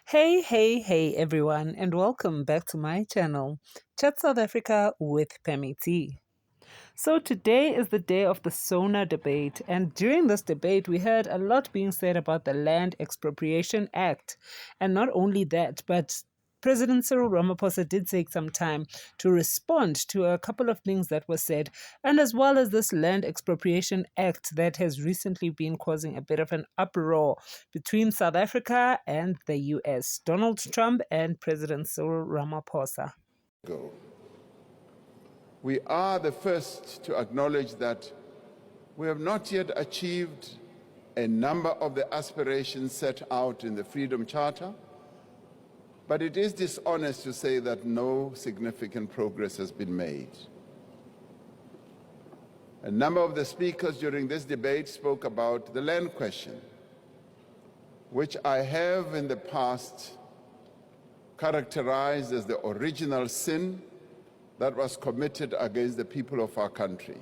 Hey everyone, and welcome back to my channel, Chat South Africa with Pemi T. So today is the day of the SONA debate, and during this debate, we heard a lot being said about the Land Expropriation Act. And not only that, but President Cyril Ramaphosa did take some time to respond to a couple of things that were said, and as well as this Land Expropriation Act that has recently been causing a bit of an uproar between South Africa and the US, Donald Trump and President Cyril Ramaphosa. Go. We are the first to acknowledge that we have not yet achieved a number of the aspirations set out in the Freedom Charter, but it is dishonest to say that no significant progress has been made. A number of the speakers during this debate spoke about the land question, which I have in the past characterized as the original sin that was committed against the people of our country.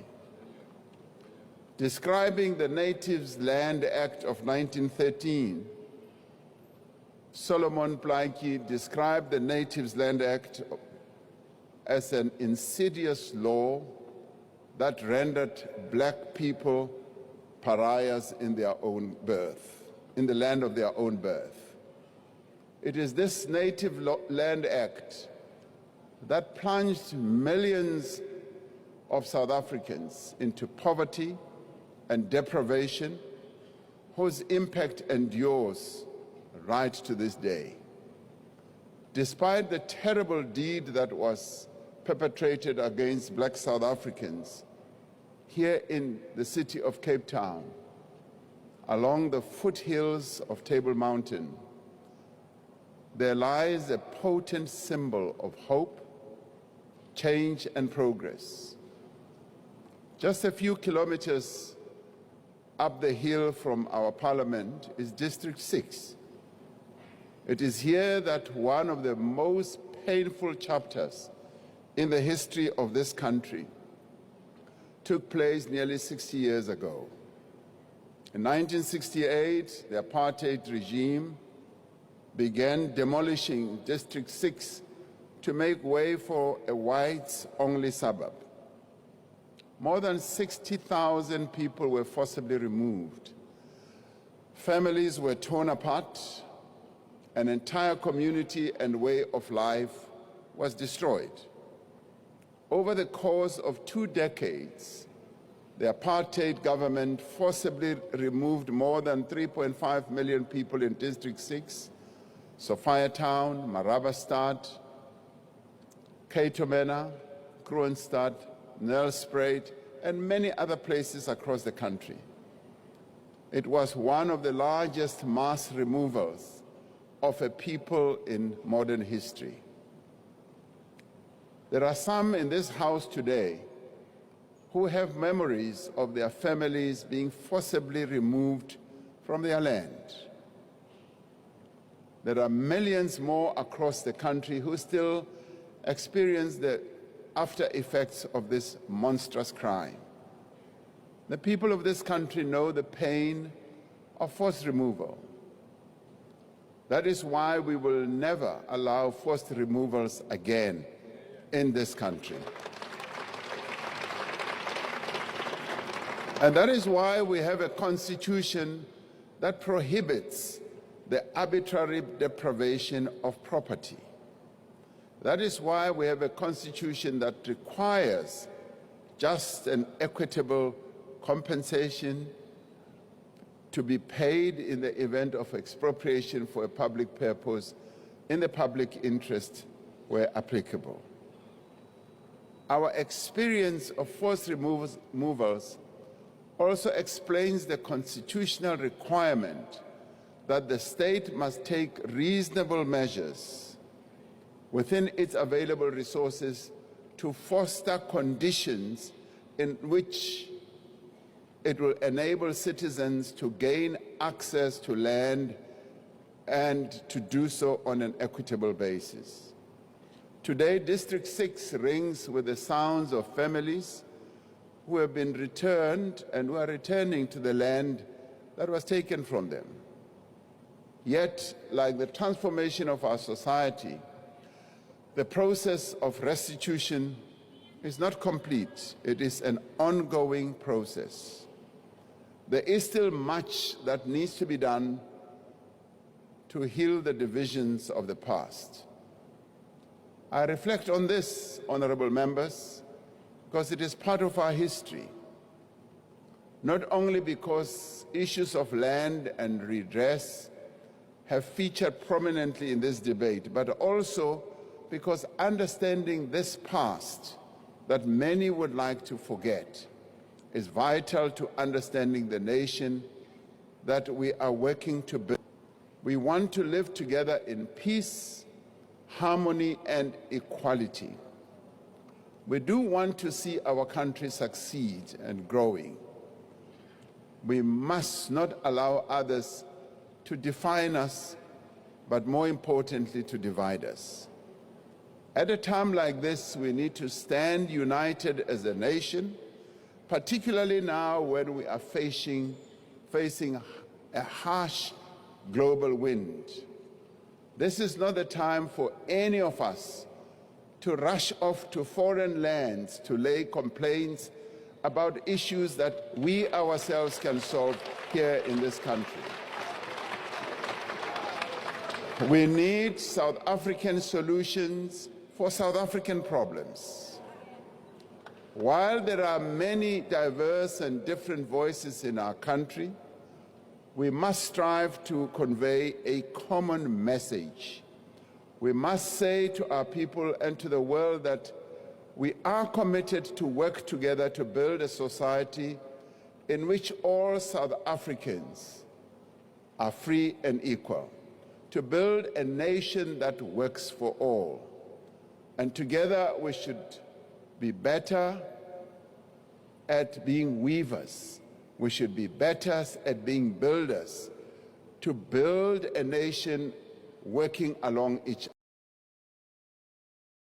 Describing the Natives Land Act of 1913, Solomon Blaikie described the Natives Land Act as an insidious law that rendered black people pariahs in their own birth, in the land of their own birth. It is this Native Land Act that plunged millions of South Africans into poverty and deprivation, whose impact endures right to this day. Despite the terrible deed that was perpetrated against black South Africans here in the city of Cape Town, along the foothills of Table Mountain, there lies a potent symbol of hope, change and progress. Just a few kilometers up the hill from our parliament is District 6. It is here that one of the most painful chapters in the history of this country took place nearly 60 years ago. In 1968, the apartheid regime began demolishing District 6 to make way for a whites-only suburb. More than 60,000 people were forcibly removed. Families were torn apart. An entire community and way of life was destroyed. Over the course of 2 decades, the apartheid government forcibly removed more than 3.5 million people in District 6, Sophiatown, Marabastad, Katomena, Kroonstad, Nelspruit, and many other places across the country. It was one of the largest mass removals of a people in modern history. There are some in this house today who have memories of their families being forcibly removed from their land. There are millions more across the country who still experience the after effects of this monstrous crime. The people of this country know the pain of forced removal. That is why we will never allow forced removals again in this country. And that is why we have a constitution that prohibits the arbitrary deprivation of property. That is why we have a constitution that requires just and equitable compensation to be paid in the event of expropriation for a public purpose in the public interest where applicable. Our experience of forced removals also explains the constitutional requirement that the state must take reasonable measures within its available resources to foster conditions in which it will enable citizens to gain access to land and to do so on an equitable basis. Today, District 6 rings with the sounds of families who have been returned and who are returning to the land that was taken from them. Yet, like the transformation of our society, the process of restitution is not complete. It is an ongoing process. There is still much that needs to be done to heal the divisions of the past. I reflect on this, honorable members, because it is part of our history, not only because issues of land and redress have featured prominently in this debate, but also because understanding this past that many would like to forget is vital to understanding the nation that we are working to build. We want to live together in peace, harmony, and equality. We do want to see our country succeed and growing. We must not allow others to define us, but more importantly, to divide us. At a time like this, we need to stand united as a nation, particularly now when we are facing a harsh global wind. This is not the time for any of us to rush off to foreign lands to lay complaints about issues that we ourselves can solve here in this country. We need South African solutions for South African problems. While there are many diverse and different voices in our country, we must strive to convey a common message. We must say to our people and to the world that we are committed to work together to build a society in which all South Africans are free and equal, to build a nation that works for all. And together we should be better at being weavers. We should be better at being builders, to build a nation working along each other.